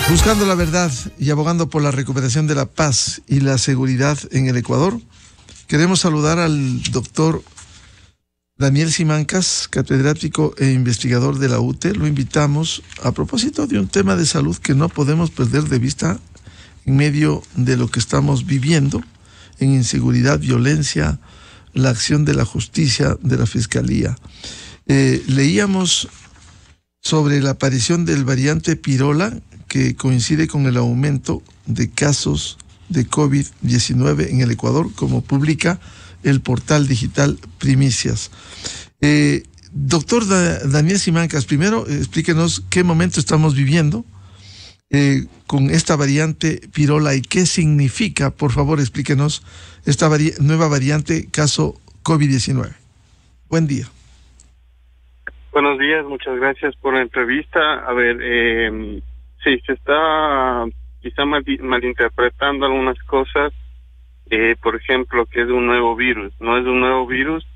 Buscando la verdad y abogando por la recuperación de la paz y la seguridad en el Ecuador, queremos saludar al doctor Daniel Simancas, catedrático e investigador de la UTE. Lo invitamos a propósito de un tema de salud que no podemos perder de vista en medio de lo que estamos viviendo, en inseguridad, violencia, la acción de la justicia, de la fiscalía. Leíamos sobre la aparición del variante Pirola, que coincide con el aumento de casos de COVID-19 en el Ecuador, como publica el portal digital Primicias. Doctor Daniel Simancas, primero explíquenos qué momento estamos viviendo con esta variante Pirola y qué significa, por favor, explíquenos esta nueva variante caso COVID-19. Buen día. Buenos días, muchas gracias por la entrevista. A ver, sí, se está quizá malinterpretando algunas cosas. Por ejemplo, que es un nuevo virus. No es un nuevo virus,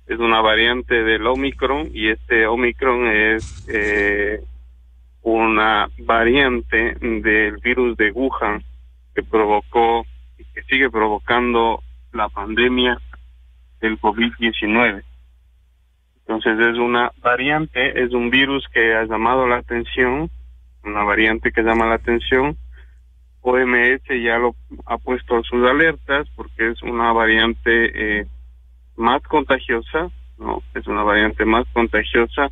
es una variante del Omicron, y este Omicron es una variante del virus de Wuhan que provocó y que sigue provocando la pandemia del COVID-19. Entonces es una variante, es un virus que ha llamado la atención, una variante que llama la atención. OMS ya lo ha puesto a sus alertas porque es una variante más contagiosa, ¿no? Es una variante más contagiosa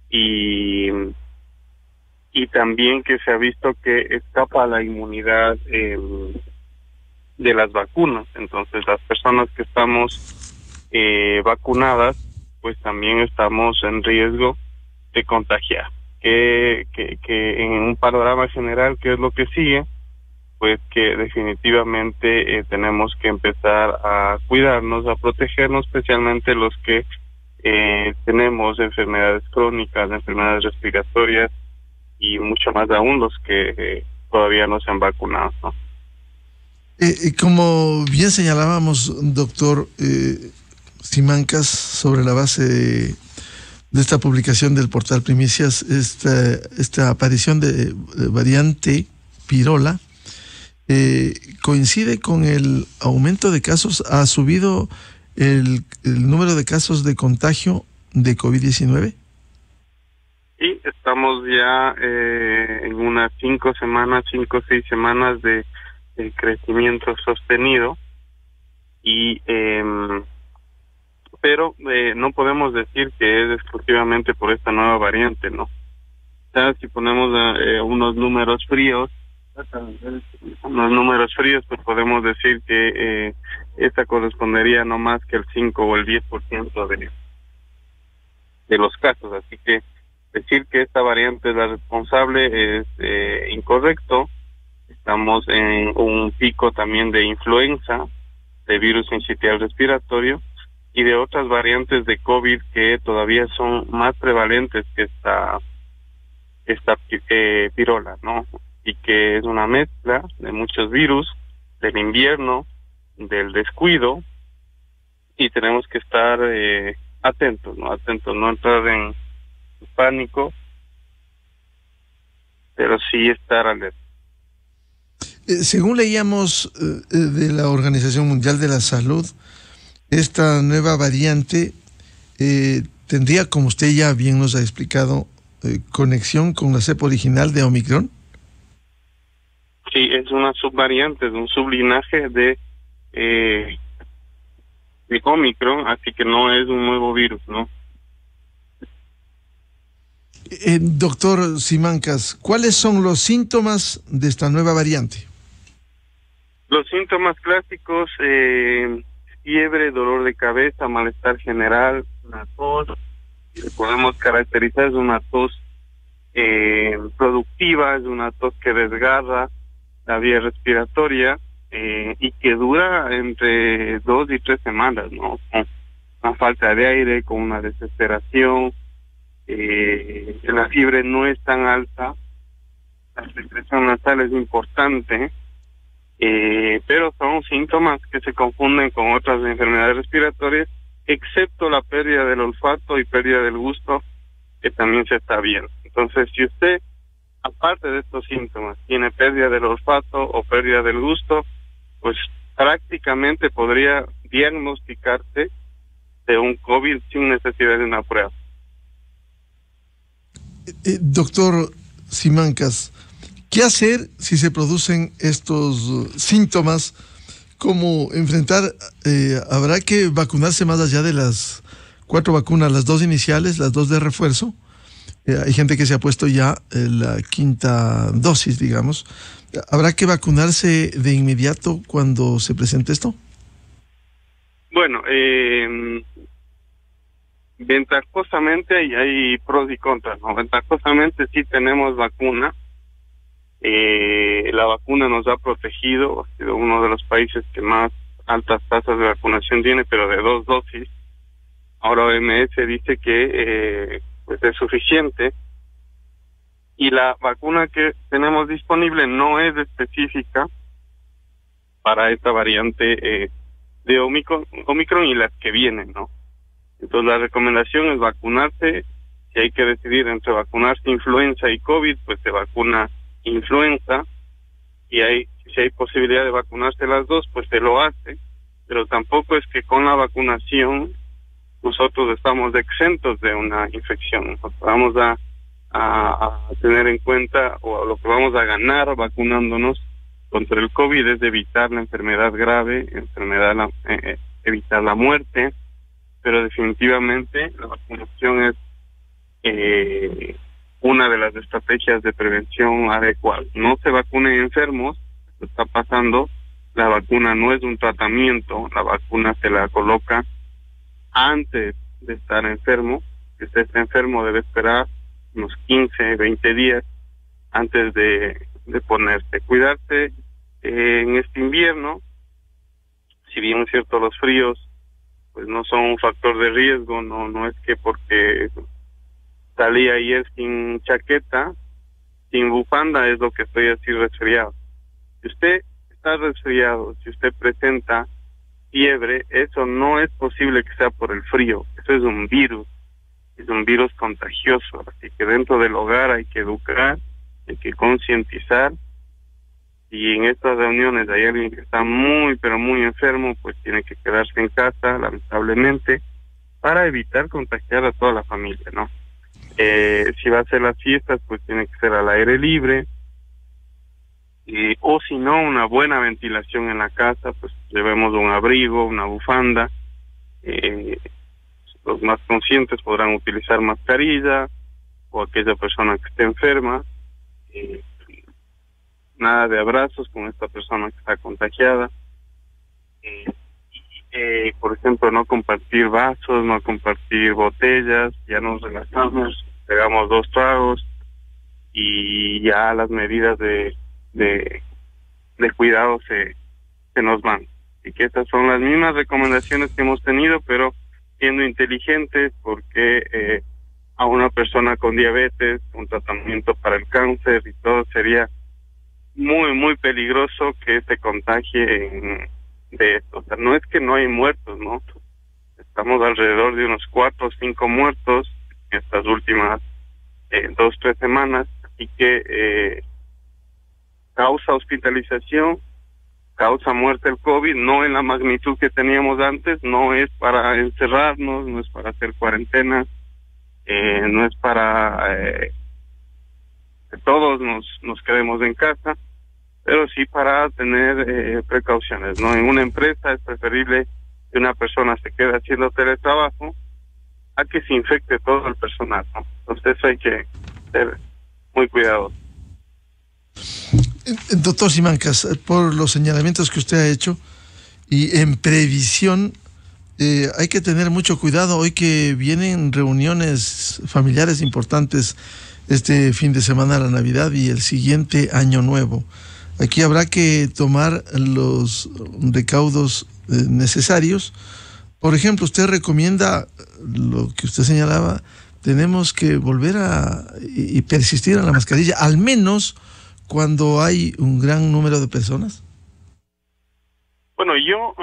y también que se ha visto que escapa a la inmunidad de las vacunas. Entonces las personas que estamos vacunadas, pues también estamos en riesgo de contagiar. Que en un panorama general, ¿qué es lo que sigue? Pues que definitivamente tenemos que empezar a cuidarnos, a protegernos, especialmente los que tenemos enfermedades crónicas, enfermedades respiratorias y mucho más aún los que todavía no se han vacunado, ¿no? Como bien señalábamos, doctor Simancas, sobre la base de esta publicación del portal Primicias, esta aparición de variante Pirola coincide con el aumento de casos. ¿Ha subido el número de casos de contagio de COVID-19? Sí, estamos ya en unas 5 o 6 semanas de crecimiento sostenido y pero no podemos decir que es exclusivamente por esta nueva variante, ¿no? O sea, si ponemos unos números fríos, pues podemos decir que esta correspondería no más que el 5 o el 10% de los casos. Así que decir que esta variante es la responsable es incorrecto. Estamos en un pico también de influenza, de virus sincitial respiratorio y de otras variantes de COVID que todavía son más prevalentes que esta pirola, ¿no? Y que es una mezcla de muchos virus, del invierno, del descuido, y tenemos que estar atentos, no entrar en pánico, pero sí estar alerta. Según leíamos de la Organización Mundial de la Salud, esta nueva variante tendría, como usted ya bien nos ha explicado, conexión con la cepa original de Omicron. Sí, es una subvariante, es un sublinaje de Omicron, así que no es un nuevo virus, ¿no? Doctor Simancas, ¿cuáles son los síntomas de esta nueva variante? Los síntomas clásicos, fiebre, dolor de cabeza, malestar general, una tos, podemos caracterizar, es una tos productiva, es una tos que desgarra la vía respiratoria y que dura entre 2 y 3 semanas, ¿no? Con una falta de aire, con una desesperación, la fiebre no es tan alta, la secreción nasal es importante, pero son síntomas que se confunden con otras enfermedades respiratorias, excepto la pérdida del olfato y pérdida del gusto, que también se está viendo. Entonces, si usted aparte de estos síntomas, tiene pérdida del olfato o pérdida del gusto, pues prácticamente podría diagnosticarse de un COVID sin necesidad de una prueba. Doctor Simancas, ¿qué hacer si se producen estos síntomas? ¿Cómo enfrentar? ¿Habrá que vacunarse más allá de las 4 vacunas, las 2 iniciales, las 2 de refuerzo? Hay gente que se ha puesto ya la 5ª dosis, digamos. ¿Habrá que vacunarse de inmediato cuando se presente esto? Bueno, ventajosamente hay pros y contras, ¿no? Ventajosamente sí tenemos vacuna. La vacuna nos ha protegido, ha sido uno de los países que más altas tasas de vacunación tiene, pero de 2 dosis. Ahora OMS dice que pues es suficiente, y la vacuna que tenemos disponible no es específica para esta variante de Omicron y las que vienen, ¿no? Entonces la recomendación es vacunarse. Si hay que decidir entre vacunarse influenza y COVID, pues se vacuna influenza, y si hay posibilidad de vacunarse las 2, pues se lo hace, pero tampoco es que con la vacunación nosotros estamos exentos de una infección. Vamos a tener en cuenta, o lo que vamos a ganar vacunándonos contra el COVID es evitar la enfermedad grave, evitar la muerte, pero definitivamente la vacunación es una de las estrategias de prevención adecuadas. No se vacunen enfermos, esto está pasando. La vacuna no es un tratamiento, la vacuna se la coloca antes de estar enfermo. Si usted está enfermo debe esperar unos 15, 20 días antes de ponerse. Cuidarse en este invierno. Si bien es cierto, los fríos pues no son un factor de riesgo, no es que porque salí ayer sin chaqueta, sin bufanda, es lo que estoy así resfriado. Si usted está resfriado, si usted presenta fiebre, eso no es posible que sea por el frío, eso es un virus contagioso, así que dentro del hogar hay que educar, hay que concientizar. Y en estas reuniones hay alguien que está muy, pero muy enfermo, pues tiene que quedarse en casa, lamentablemente, para evitar contagiar a toda la familia, ¿no? Si va a hacer las fiestas, pues tiene que ser al aire libre, o si no, una buena ventilación en la casa, pues llevemos un abrigo, una bufanda. Los más conscientes podrán utilizar mascarilla, o aquella persona que esté enferma. Nada de abrazos con esta persona que está contagiada. Por ejemplo, no compartir vasos, no compartir botellas. Ya nos relajamos, pegamos 2 tragos y ya las medidas de cuidado se nos van. Y que estas son las mismas recomendaciones que hemos tenido, pero siendo inteligentes, porque a una persona con diabetes, un tratamiento para el cáncer y todo, sería muy, muy peligroso que se contagie de esto. O sea, no es que no hay muertos, ¿no? Estamos alrededor de unos 4 o 5 muertos en estas últimas 2, 3 semanas, así que causa hospitalización, causa muerte el COVID, no en la magnitud que teníamos antes, no es para encerrarnos, no es para hacer cuarentena, no es para que todos nos quedemos en casa, pero sí para tener precauciones, ¿no? En una empresa es preferible que una persona se quede haciendo teletrabajo a que se infecte todo el personal, ¿no? Entonces hay que ser muy cuidadosos. Doctor Simancas, por los señalamientos que usted ha hecho y en previsión, hay que tener mucho cuidado hoy que vienen reuniones familiares importantes este fin de semana, la Navidad y el siguiente Año Nuevo. Aquí habrá que tomar los recaudos necesarios. Por ejemplo, usted recomienda lo que usted señalaba, tenemos que volver y persistir en la mascarilla, al menos cuando hay un gran número de personas. Bueno, yo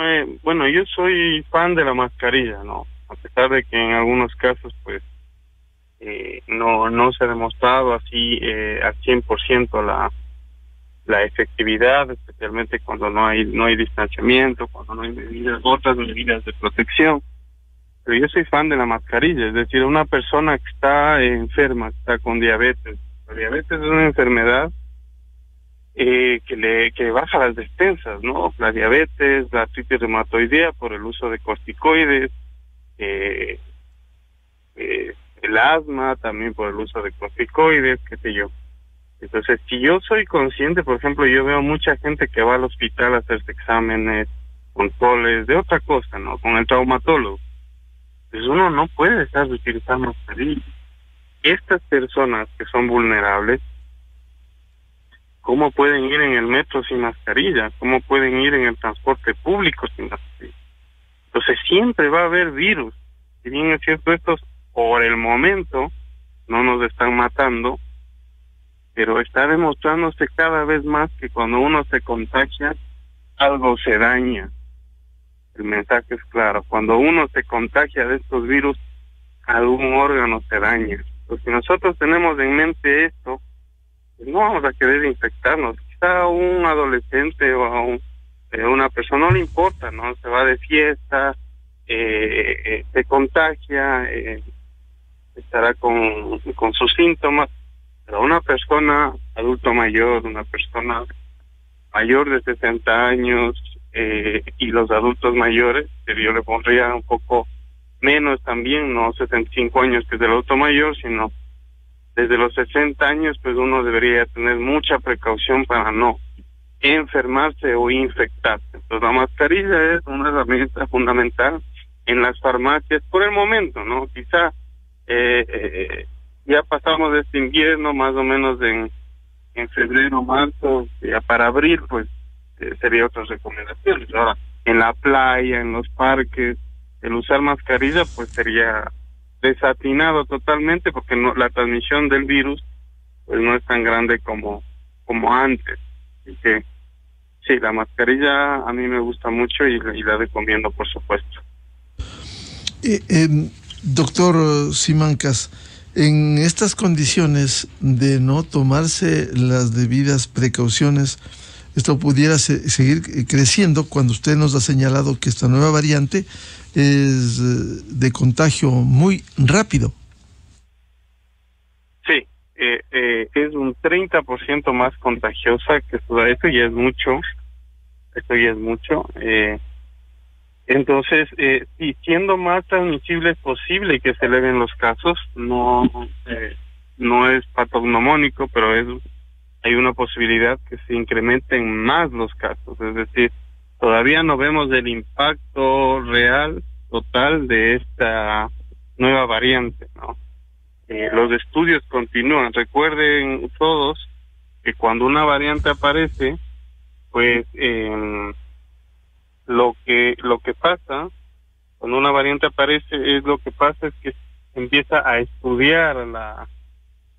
soy fan de la mascarilla, ¿no? A pesar de que en algunos casos, pues, no se ha demostrado así al 100% la efectividad, especialmente cuando no hay distanciamiento, cuando no hay otras medidas de protección. Pero yo soy fan de la mascarilla, es decir, una persona que está enferma, que está con diabetes. La diabetes es una enfermedad que baja las defensas, ¿no? La diabetes, la artritis reumatoidea por el uso de corticoides, el asma también por el uso de corticoides, qué sé yo. Entonces, si yo soy consciente, por ejemplo, yo veo mucha gente que va al hospital a hacerse exámenes, controles, de otra cosa, ¿no? Con el traumatólogo. Pues uno no puede estar utilizando mascarilla. Estas personas que son vulnerables, ¿cómo pueden ir en el metro sin mascarilla? ¿Cómo pueden ir en el transporte público sin mascarilla? Entonces siempre va a haber virus. Si bien es cierto, estos por el momento no nos están matando, pero está demostrándose cada vez más que cuando uno se contagia, algo se daña. El mensaje es claro. Cuando uno se contagia de estos virus, algún órgano se daña. Pues si nosotros tenemos en mente esto, pues no vamos a querer infectarnos. Quizá a un adolescente o a una persona no le importa, ¿no? Se va de fiesta, se contagia, estará con sus síntomas. Pero una persona adulto mayor, una persona mayor de 60 años y los adultos mayores, que yo le pondría un poco menos también, no 75 años que es el adulto mayor, sino desde los 60 años, pues uno debería tener mucha precaución para no enfermarse o infectarse. Entonces la mascarilla es una herramienta fundamental en las farmacias por el momento, ¿no? Quizá ya pasamos de este invierno más o menos en febrero, marzo, ya para abril, pues sería otras recomendaciones. Ahora, en la playa, en los parques, el usar mascarilla pues sería desatinado totalmente porque la transmisión del virus pues no es tan grande como antes. Así que sí, la mascarilla a mí me gusta mucho y la recomiendo, por supuesto. Doctor Simancas, en estas condiciones de no tomarse las debidas precauciones, esto pudiera seguir creciendo cuando usted nos ha señalado que esta nueva variante es de contagio muy rápido. Sí, es un 30% más contagiosa que esto ya es mucho. Entonces, y siendo más transmisible es posible que se eleven los casos, no es patognomónico, pero hay una posibilidad que se incrementen más los casos, es decir, todavía no vemos el impacto real, total de esta nueva variante, ¿no? Los estudios continúan. Recuerden todos que cuando una variante aparece, pues lo que pasa cuando una variante aparece es que empieza a estudiar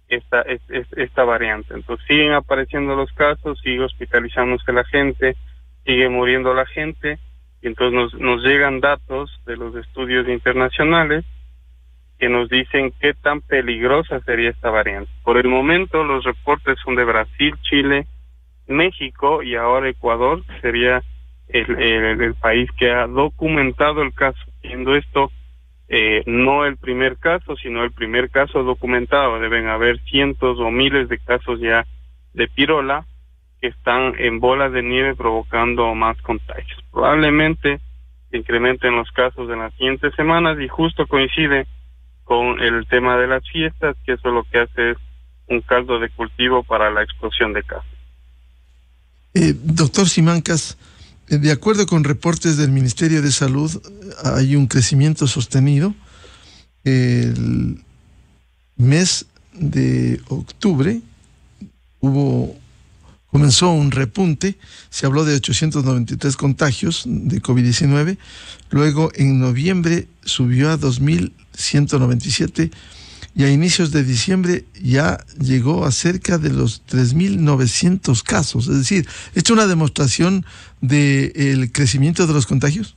esta variante. Entonces siguen apareciendo los casos, sigue hospitalizándose la gente, sigue muriendo la gente, y entonces nos llegan datos de los estudios internacionales que nos dicen qué tan peligrosa sería esta variante. Por el momento los reportes son de Brasil, Chile, México y ahora Ecuador, que sería el país que ha documentado el caso, siendo esto no el primer caso, sino el primer caso documentado. Deben haber cientos o miles de casos ya de pirola que están en bolas de nieve provocando más contagios. Probablemente se incrementen los casos en las siguientes semanas y justo coincide con el tema de las fiestas, que eso lo que hace es un caldo de cultivo para la explosión de casos. Doctor Simancas, de acuerdo con reportes del Ministerio de Salud, hay un crecimiento sostenido. El mes de octubre comenzó un repunte, se habló de 893 contagios de COVID-19, luego en noviembre subió a 2.197 y a inicios de diciembre ya llegó a cerca de los 3.900 casos. Es decir, ¿esto es una demostración del crecimiento de los contagios?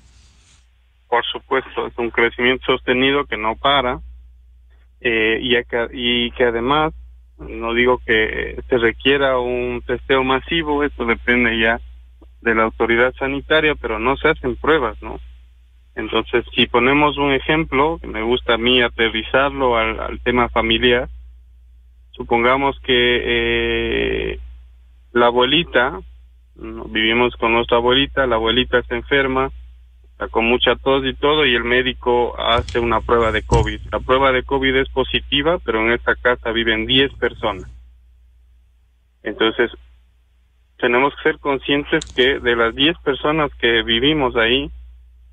Por supuesto, es un crecimiento sostenido que no para. y que además, no digo que se requiera un testeo masivo, esto depende ya de la autoridad sanitaria, pero no se hacen pruebas, ¿no? Entonces, si ponemos un ejemplo, que me gusta a mí aterrizarlo al tema familiar, supongamos que la abuelita, vivimos con nuestra abuelita, la abuelita se enferma, está con mucha tos y todo, y el médico hace una prueba de COVID. La prueba de COVID es positiva, pero en esta casa viven 10 personas. Entonces, tenemos que ser conscientes que de las 10 personas que vivimos ahí,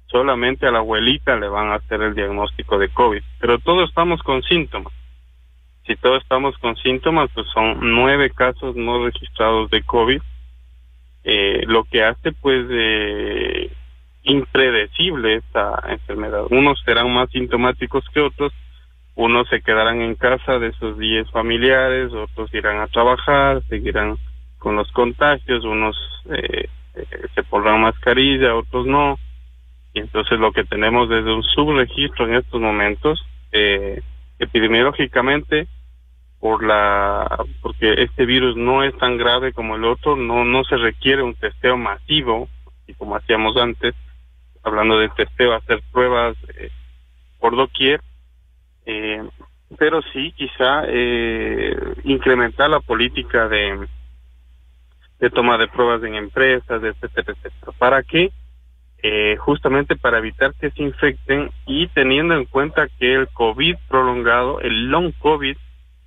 solamente a la abuelita le van a hacer el diagnóstico de COVID. Pero todos estamos con síntomas. Si todos estamos con síntomas, pues son 9 casos no registrados de COVID, lo que hace pues impredecible esta enfermedad. Unos serán más sintomáticos que otros, unos se quedarán en casa de esos 10 familiares, otros irán a trabajar, seguirán con los contagios, unos se pondrán mascarilla, otros no, y entonces lo que tenemos es un subregistro en estos momentos, epidemiológicamente, porque este virus no es tan grave como el otro, no se requiere un testeo masivo, y como hacíamos antes, hablando de testeo, hacer pruebas por doquier, pero sí quizá incrementar la política de toma de pruebas en empresas, etcétera, etcétera. ¿Para qué? Justamente para evitar que se infecten, y teniendo en cuenta que el COVID prolongado, el long COVID,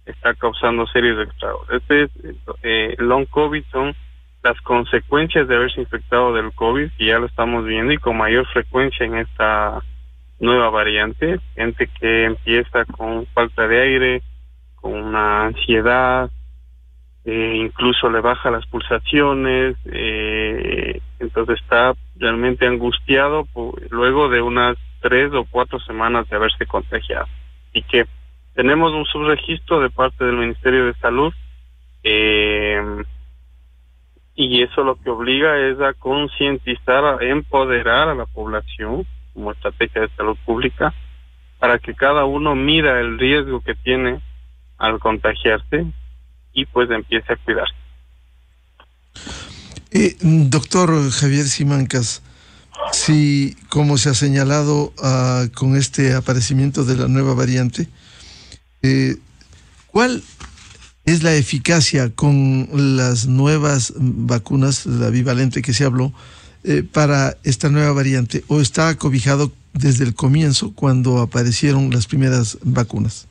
está causando serios estragos. El long COVID son las consecuencias de haberse infectado del COVID, y ya lo estamos viendo, y con mayor frecuencia en esta nueva variante. Gente que empieza con falta de aire, con una ansiedad, incluso le baja las pulsaciones, entonces está realmente angustiado luego de unas 3 o 4 semanas de haberse contagiado. Y que tenemos un subregistro de parte del Ministerio de Salud, y eso lo que obliga es a concientizar, a empoderar a la población como estrategia de salud pública, para que cada uno mida el riesgo que tiene al contagiarse y pues empiece a cuidarse. Doctor Javier Simancas, si, como se ha señalado con este aparecimiento de la nueva variante, ¿cuál es la eficacia con las nuevas vacunas, la bivalente que se habló, para esta nueva variante? ¿O está acobijado desde el comienzo, cuando aparecieron las primeras vacunas?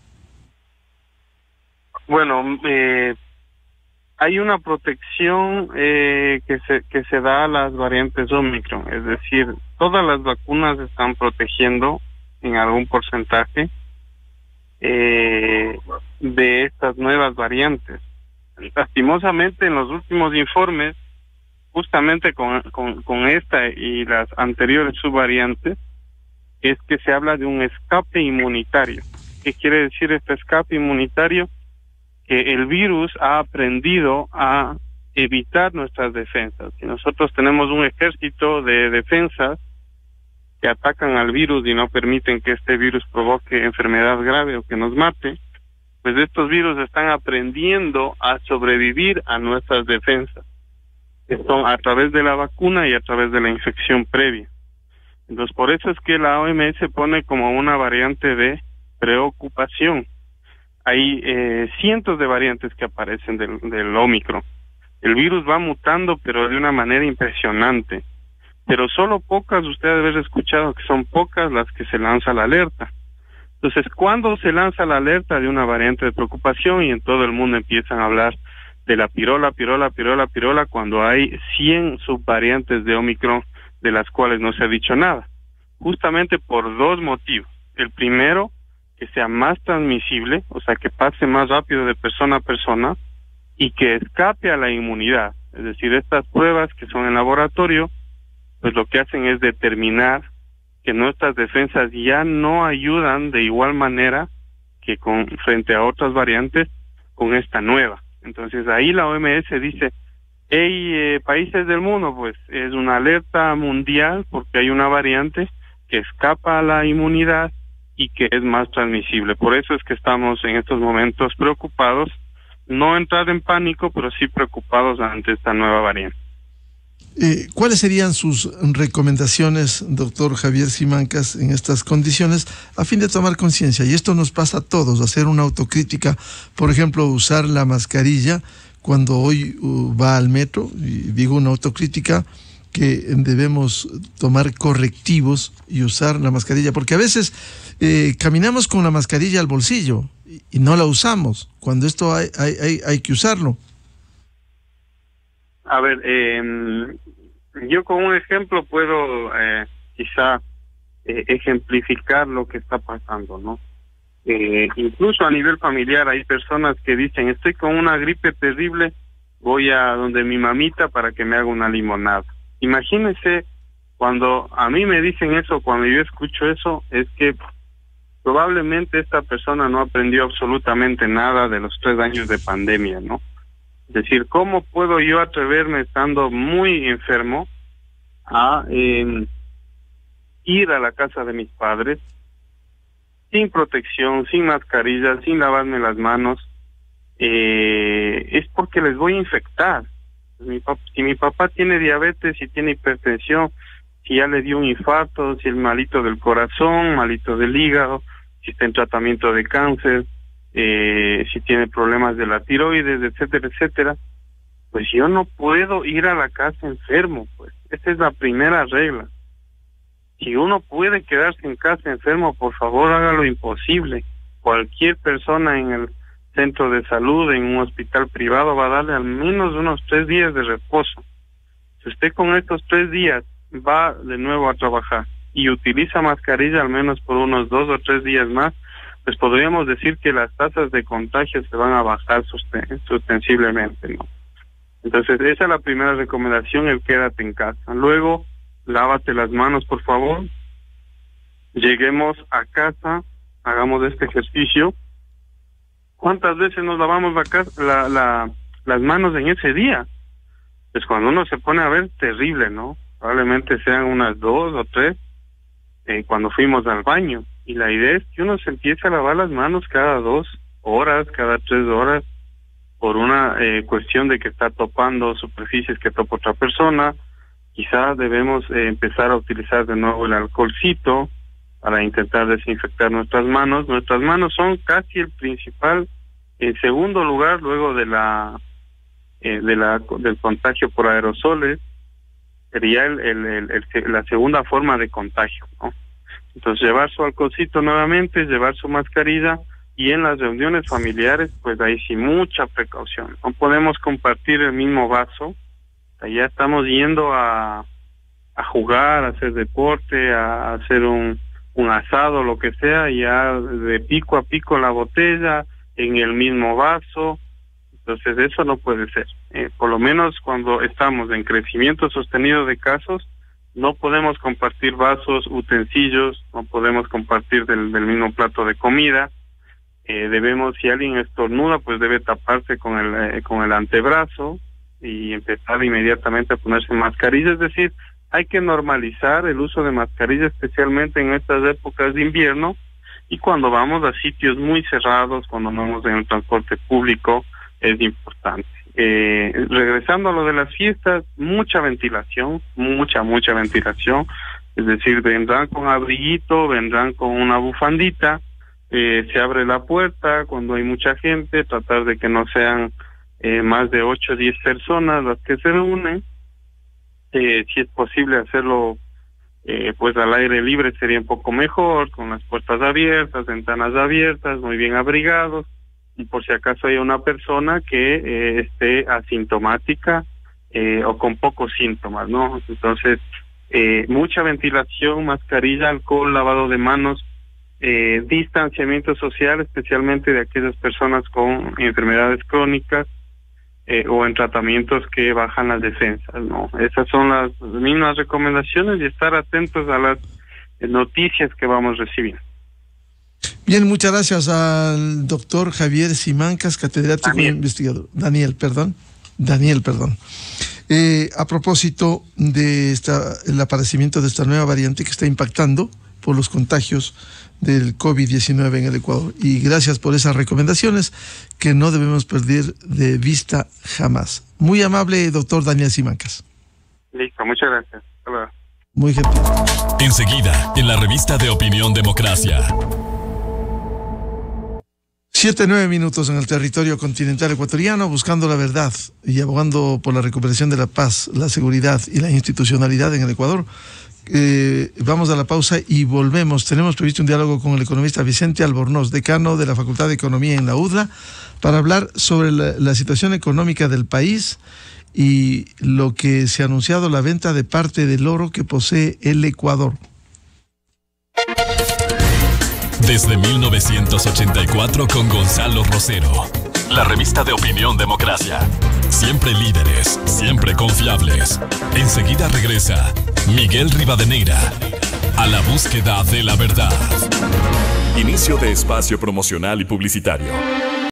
Bueno, hay una protección que se da a las variantes Omicron, es decir, todas las vacunas están protegiendo en algún porcentaje de estas nuevas variantes. Lastimosamente, en los últimos informes, justamente con esta y las anteriores subvariantes, es que se habla de un escape inmunitario. ¿Qué quiere decir este escape inmunitario? Que el virus ha aprendido a evitar nuestras defensas. Si nosotros tenemos un ejército de defensas que atacan al virus y no permiten que este virus provoque enfermedad grave o que nos mate, pues estos virus están aprendiendo a sobrevivir a nuestras defensas. Esto a través de la vacuna y a través de la infección previa. Entonces, por eso es que la OMS pone como una variante de preocupación. Hay cientos de variantes que aparecen del Omicron. El virus va mutando, pero de una manera impresionante. Pero solo pocas, usted debe haber escuchado que son pocas las que se lanza la alerta. Entonces, ¿cuándo se lanza la alerta de una variante de preocupación y en todo el mundo empiezan a hablar de la pirola, cuando hay 100 subvariantes de Omicron de las cuales no se ha dicho nada? Justamente por 2 motivos. El primero, que sea más transmisible, o sea, que pase más rápido de persona a persona y que escape a la inmunidad. Es decir, estas pruebas que son en laboratorio, pues lo que hacen es determinar que nuestras defensas ya no ayudan de igual manera que frente a otras variantes con esta nueva. Entonces ahí la OMS dice, países del mundo, pues es una alerta mundial porque hay una variante que escapa a la inmunidad y que es más transmisible. Por eso es que estamos en estos momentos preocupados, no entrar en pánico, pero sí preocupados ante esta nueva variante. ¿Cuáles serían sus recomendaciones, doctor Javier Simancas, en estas condiciones, a fin de tomar conciencia? Y esto nos pasa a todos, hacer una autocrítica, por ejemplo, usar la mascarilla cuando hoy va al metro, y digo una autocrítica, que debemos tomar correctivos y usar la mascarilla, porque a veces caminamos con la mascarilla al bolsillo y no la usamos, cuando esto hay que usarlo. A ver, yo con un ejemplo puedo quizá ejemplificar lo que está pasando, ¿no? Incluso a nivel familiar hay personas que dicen, estoy con una gripe terrible, voy a donde mi mamita para que me haga una limonada. Imagínense, cuando a mí me dicen eso, cuando yo escucho eso, es que probablemente esta persona no aprendió absolutamente nada de los 3 años de pandemia, ¿no? Es decir, ¿cómo puedo yo atreverme estando muy enfermo a ir a la casa de mis padres sin protección, sin mascarilla, sin lavarme las manos? Es porque les voy a infectar. Si mi papá tiene diabetes, si tiene hipertensión, si ya le dio un infarto, si es malito del corazón, malito del hígado, si está en tratamiento de cáncer, si tiene problemas de la tiroides, etcétera, etcétera, pues yo no puedo ir a la casa enfermo, pues. Esa es la primera regla. Si uno puede quedarse en casa enfermo, por favor haga lo imposible. Cualquier persona en el centro de salud, en un hospital privado, va a darle al menos unos 3 días de reposo. Si usted con estos 3 días va de nuevo a trabajar y utiliza mascarilla al menos por unos 2 o 3 días más, pues podríamos decir que las tasas de contagio se van a bajar sustensiblemente, ¿no? Entonces, esa es la primera recomendación, el quédate en casa. Luego, lávate las manos, por favor. Lleguemos a casa, hagamos este ejercicio. ¿Cuántas veces nos lavamos las manos en ese día? Pues cuando uno se pone a ver, terrible, ¿no? Probablemente sean unas 2 o 3 cuando fuimos al baño. Y la idea es que uno se empiece a lavar las manos cada 2 horas, cada 3 horas, por una cuestión de que está topando superficies que topa otra persona. Quizás debemos empezar a utilizar de nuevo el alcoholcito para intentar desinfectar nuestras manos. Nuestras manos son casi el principal, en segundo lugar, luego de del contagio por aerosoles, sería la segunda forma de contagio, ¿no? Entonces, llevar su alcoholcito nuevamente, llevar su mascarilla, y en las reuniones familiares, pues ahí sí mucha precaución. No podemos compartir el mismo vaso. Ya estamos yendo a jugar, a hacer deporte, a hacer un asado, lo que sea, ya de pico a pico la botella, en el mismo vaso. Entonces eso no puede ser. Por lo menos cuando estamos en crecimiento sostenido de casos, no podemos compartir vasos, utensilios, no podemos compartir del mismo plato de comida. Debemos, si alguien estornuda, pues debe taparse con el antebrazo y empezar inmediatamente a ponerse mascarilla. Es decir, hay que normalizar el uso de mascarilla, especialmente en estas épocas de invierno y cuando vamos a sitios muy cerrados, cuando vamos en el transporte público, es importante. Regresando a lo de las fiestas, mucha ventilación, mucha ventilación. Es decir, vendrán con abriguito, vendrán con una bufandita. Se abre la puerta cuando hay mucha gente, tratar de que no sean más de 8 o 10 personas las que se reúnen. Si es posible hacerlo pues al aire libre sería un poco mejor, con las puertas abiertas, ventanas abiertas, muy bien abrigados, y por si acaso hay una persona que esté asintomática o con pocos síntomas, ¿no? Entonces, mucha ventilación, mascarilla, alcohol, lavado de manos, distanciamiento social, especialmente de aquellas personas con enfermedades crónicas o en tratamientos que bajan las defensas, ¿no? Esas son las mismas recomendaciones y estar atentos a las noticias que vamos recibiendo. Bien, muchas gracias al doctor Javier Simancas, catedrático e investigador. Daniel, perdón. A propósito de el aparecimiento de esta nueva variante que está impactando por los contagios del COVID-19 en el Ecuador. Y gracias por esas recomendaciones que no debemos perder de vista jamás. Muy amable, doctor Daniel Simancas. Listo, muchas gracias. Hola. Muy gentil. Enseguida, en la revista de Opinión Democracia. 7-9 minutos en el territorio continental ecuatoriano, buscando la verdad y abogando por la recuperación de la paz, la seguridad y la institucionalidad en el Ecuador. Vamos a la pausa y volvemos. Tenemos previsto un diálogo con el economista Vicente Albornoz, decano de la Facultad de Economía en la UDLA, para hablar sobre la situación económica del país y lo que se ha anunciado, la venta de parte del oro que posee el Ecuador. Desde 1984 con Gonzalo Rosero. La revista de Opinión Democracia. Siempre líderes, siempre confiables. Enseguida regresa Miguel Rivadeneira a la búsqueda de la verdad. Inicio de espacio promocional y publicitario.